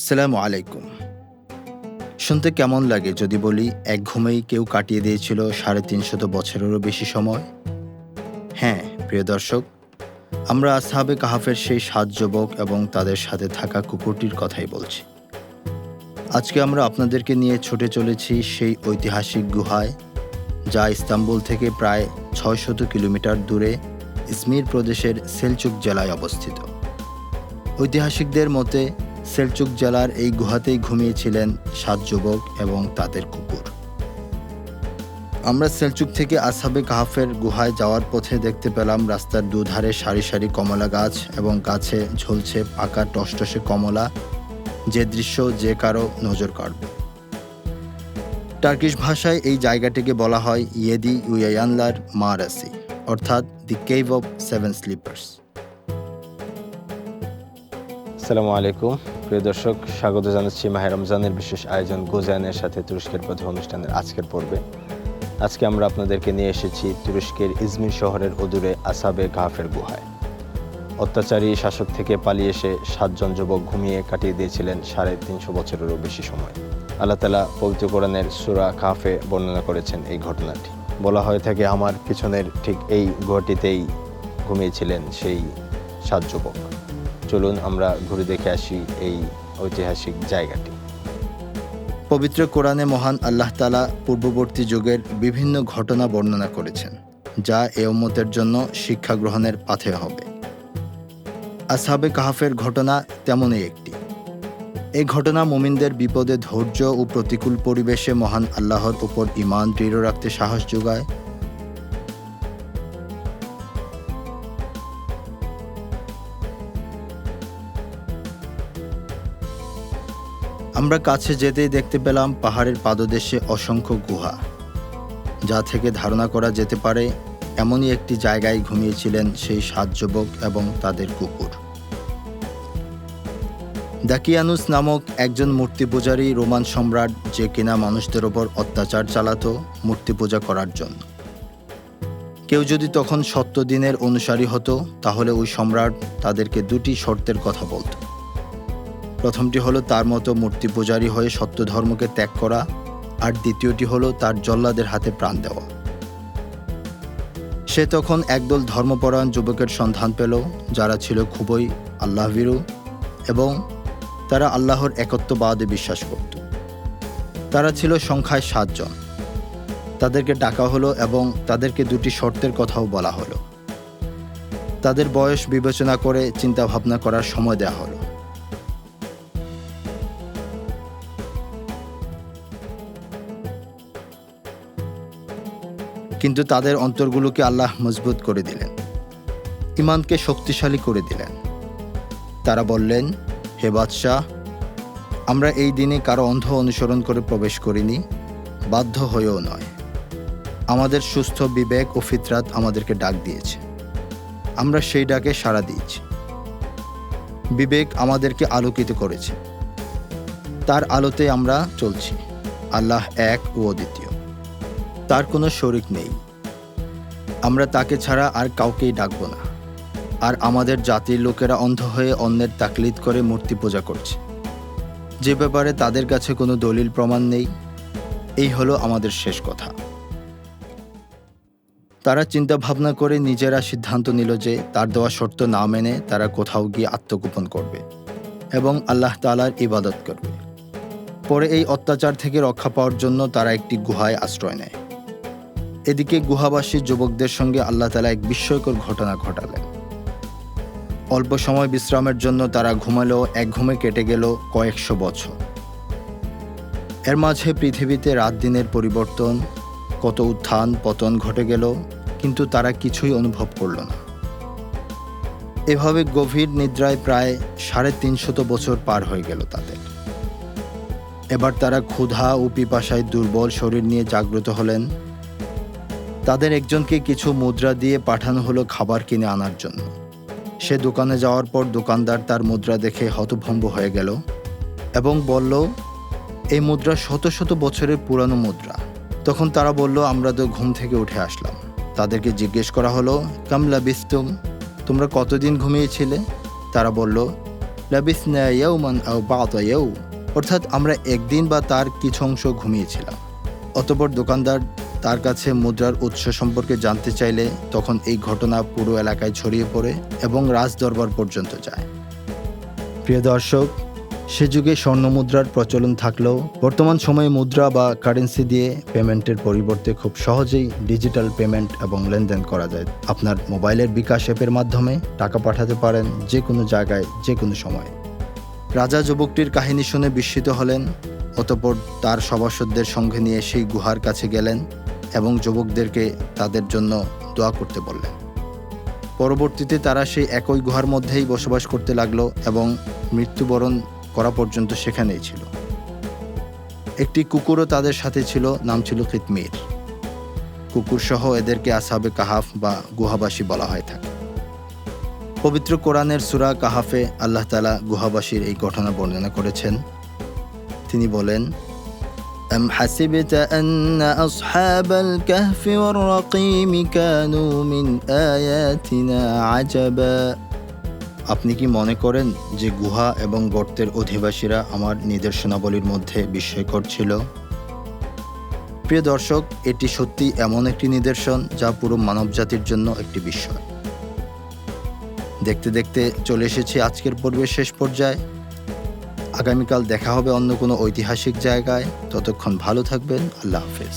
আসসালামু আলাইকুম। শুনতে কেমন লাগে যদি বলি এক ঘুমেই কেউ কাটিয়ে দিয়েছিল ৩৫০ বছরেরও বেশি সময়? হ্যাঁ, প্রিয় দর্শক, আমরা আসহাবে কাহাফের সেই ৭ যুবক এবং তাদের সাথে থাকা কুকুরটির কথাই বলছি। আজকে আমরা আপনাদেরকে নিয়ে ছুটে চলেছি সেই ঐতিহাসিক গুহায়, যা ইস্তাম্বুল থেকে প্রায় ৬০০ কিলোমিটার দূরে ইজমির প্রদেশের সেলচুক জেলায় অবস্থিত। ঐতিহাসিকদের মতে সেলচুক জেলার এই গুহাতেই ঘুমিয়েছিলেন ৭ যুবক এবং তাদের কুকুর। আমরা সেলচুক থেকে আসহাবে কাহাফের গুহায় যাওয়ার পথে দেখতে পেলাম রাস্তার দুধারে সারি সারি কমলা গাছ এবং গাছে ঝুলছে পাকা টসটসে কমলা, যে দৃশ্য যে কারো নজর কাড়বে। টার্কিশ ভাষায় এই জায়গাটিকে বলা হয় ইয়েদি উয়ায়ানলার মারাসি, অর্থাৎ দি কেভ অফ 7 স্লিপার্স। আসসালামু আলাইকুম প্রিয় দর্শক, স্বাগত জানাচ্ছি মাহে রমজানের বিশেষ আয়োজন গোজানের সাথে তুরস্কের পথে অনুষ্ঠানের আজকের পর্বে। আজকে আমরা আপনাদেরকে নিয়ে এসেছি তুরস্কের ইজমির শহরের অদূরে আসহাবে কাহাফের গুহায়। অত্যাচারী শাসক থেকে পালিয়ে এসে ৭ জন যুবক ঘুমিয়ে কাটিয়ে দিয়েছিলেন ৩৫০ বছরেরও বেশি সময়। আল্লাহ তাআলা পবিত্র কোরআনের সূরা কাহাফে বর্ণনা করেছেন এই ঘটনাটি। বলা হয়ে থাকে, আমার পিছনের ঠিক এই গুহাটিতেই ঘুমিয়েছিলেন সেই ৭ যুবক। চলুন আমরা ঘুরে দেখে আসি এই ঐতিহাসিক জায়গাটি। পবিত্র কোরআনে মহান আল্লাহ তাআলা পূর্ববর্তী যুগের বিভিন্ন ঘটনা বর্ণনা করেছেন, যা এ উম্মতের জন্য শিক্ষা গ্রহণের পাথেয় হবে। আসহাবে কাহাফের ঘটনা তেমনই একটি। এই ঘটনা মুমিনদের বিপদে ধৈর্য ও প্রতিকূল পরিবেশে মহান আল্লাহর উপর ঈমান দৃঢ় রাখতে সাহস যোগায়। আমরা কাছে যেতেই দেখতে পেলাম পাহাড়ের পাদদেশে অসংখ্য গুহা, যা থেকে ধারণা করা যেতে পারে এমনই একটি জায়গায় ঘুমিয়েছিলেন সেই ৭ যুবক এবং তাদের কুকুর। দাকিয়ানুস নামক একজন মূর্তি পূজারী রোমান সম্রাট, যে কিনা মানুষদের ওপর অত্যাচার চালাতো মূর্তি পূজা করার জন্য। কেউ যদি তখন সত্য দিনের অনুসারী হতো, তাহলে ওই সম্রাট তাদেরকে 2টি শর্তের কথা বলত। প্রথমটি হলো তার মতো মূর্তি পূজারী হয়ে সত্য ধর্মকে ত্যাগ করা, আর দ্বিতীয়টি হলো তার জল্লাদের হাতে প্রাণ দেওয়া। সে তখন একদল ধর্মপরায়ণ যুবকের সন্ধান পেল, যারা ছিল খুবই আল্লাহভীরু এবং তারা আল্লাহর একত্ববাদে বিশ্বাস করত। তারা ছিল সংখ্যায় ৭ জন। তাদেরকে ডাকা হলো এবং তাদেরকে 2টি শর্তের কথাও বলা হলো। তাদের বয়স বিবেচনা করে চিন্তা ভাবনা করার সময় দেওয়া হলো। কিন্তু তাদের অন্তরগুলোকে আল্লাহ মজবুত করে দিলেন, ঈমানকে শক্তিশালী করে দিলেন। তারা বললেন, হে বাদশাহ, আমরা এই দিনে কারো অন্ধ অনুসরণ করে প্রবেশ করিনি, বাধ্য হয়েও নয়। আমাদের সুস্থ বিবেক ও ফিতরাত আমাদেরকে ডাক দিয়েছে, আমরা সেই ডাকে সাড়া দিয়েছি। বিবেক আমাদেরকে আলোকিত করেছে, তার আলোতে আমরা চলছি। আল্লাহ এক ও অদ্বিতীয়, তার কোনো শরিক নেই। আমরা তাকে ছাড়া আর কাউকেই ডাকব না। আর আমাদের জাতির লোকেরা অন্ধ হয়ে অন্যের তাকলিদ করে মূর্তি পূজা করছে, যে ব্যাপারে তাদের কাছে কোনো দলিল প্রমাণ নেই। এই হলো আমাদের শেষ কথা। তারা চিন্তা ভাবনা করে নিজেরা সিদ্ধান্ত নিল যে তার দেওয়া শর্ত না মেনে তারা কোথাও গিয়ে আত্মগোপন করবে এবং আল্লাহ তাআলার ইবাদত করবে। পরে এই অত্যাচার থেকে রক্ষা পাওয়ার জন্য তারা একটি গুহায় আশ্রয় নেয়। এদিকে গুহাবাসী যুবকদের সঙ্গে আল্লাহ তাআলা এক বিস্ময়কর ঘটনা ঘটালেন। অল্প সময় বিশ্রামের জন্য তারা ঘুমালেও এক ঘুমে কেটে গেল কয়েকশো বছর। এর মাঝে পৃথিবীতে রাত দিনের পরিবর্তন, কত উত্থান পতন ঘটে গেল, কিন্তু তারা কিছুই অনুভব করল না। এভাবে গভীর নিদ্রায় প্রায় ৩৫০ বছর পার হয়ে গেল তাদের। এবার তারা ক্ষুধা ও পিপাসায় দুর্বল শরীর নিয়ে জাগ্রত হলেন। তাদের একজনকে কিছু মুদ্রা দিয়ে পাঠানো হলো খাবার কিনে আনার জন্য। সে দোকানে যাওয়ার পর দোকানদার তার মুদ্রা দেখে হতভম্ব হয়ে গেল এবং বলল, এই মুদ্রা শত শত বছরের পুরানো মুদ্রা। তখন তারা বলল, আমরা তো ঘুম থেকে উঠে আসলাম। তাদেরকে জিজ্ঞেস করা হলো, কাম লাবিস্তুম, তোমরা কতদিন ঘুমিয়েছিলে? তারা বলল, লাবিসনা ইয়াওমান আও বা'দা ইয়াওম, অর্থাৎ আমরা একদিন বা তার কিছু অংশ ঘুমিয়েছিলাম। অতঃপর দোকানদার তার কাছে মুদ্রার উৎস সম্পর্কে জানতে চাইলে তখন এই ঘটনা পুরো এলাকায় ছড়িয়ে পড়ে এবং রাজদরবার পর্যন্ত যায়। প্রিয় দর্শক, সে যুগে স্বর্ণ মুদ্রার প্রচলন থাকলেও বর্তমান সময়ে মুদ্রা বা কারেন্সি দিয়ে পেমেন্টের পরিবর্তে খুব সহজেই ডিজিটাল পেমেন্ট এবং লেনদেন করা যায়। আপনার মোবাইলের বিকাশ অ্যাপের মাধ্যমে টাকা পাঠাতে পারেন যে কোনো জায়গায় যে কোনো সময়। রাজা যুবকটির কাহিনী শুনে বিস্মিত হলেন। অতঃপর তার সভাসদদের সঙ্গে নিয়ে সেই গুহার কাছে গেলেন এবং যুবকদেরকে তাদের জন্য দোয়া করতে বললেন। পরবর্তীতে তারা সেই একই গুহার মধ্যেই বসবাস করতে লাগলো এবং মৃত্যুবরণ করা পর্যন্ত সেখানেই ছিল। একটি কুকুরও তাদের সাথে ছিল, নাম ছিল কিতমির। কুকুর সহ এদেরকে আসহাবে কাহাফ বা গুহাবাসী বলা হয়ে থাকে। পবিত্র কোরআনের সূরা কাহাফে আল্লাহ তাআলা গুহাবাসীর এই ঘটনা বর্ণনা করেছেন। তিনি বলেন, أم حسبت أن أصحاب الكهف والرقيم كانوا من آياتنا عجبا, আপনি কি মনে করেন যে গুহা এবং গর্তের অধিবাসীরা আমার নিদর্শনাবলীর মধ্যে বিস্ময়কর ছিল? প্রিয় দর্শক, এটি সত্যি এমন একটি নিদর্শন যা পুরো মানবজাতির জন্য একটি বিস্ময়। দেখতে দেখতে চলে এসেছি আজকের পর্বের শেষ পর্যায়ে। আগামীকাল দেখা হবে অন্য কোনো ঐতিহাসিক জায়গায়। ততক্ষণ ভালো থাকবেন। আল্লাহ হাফেজ।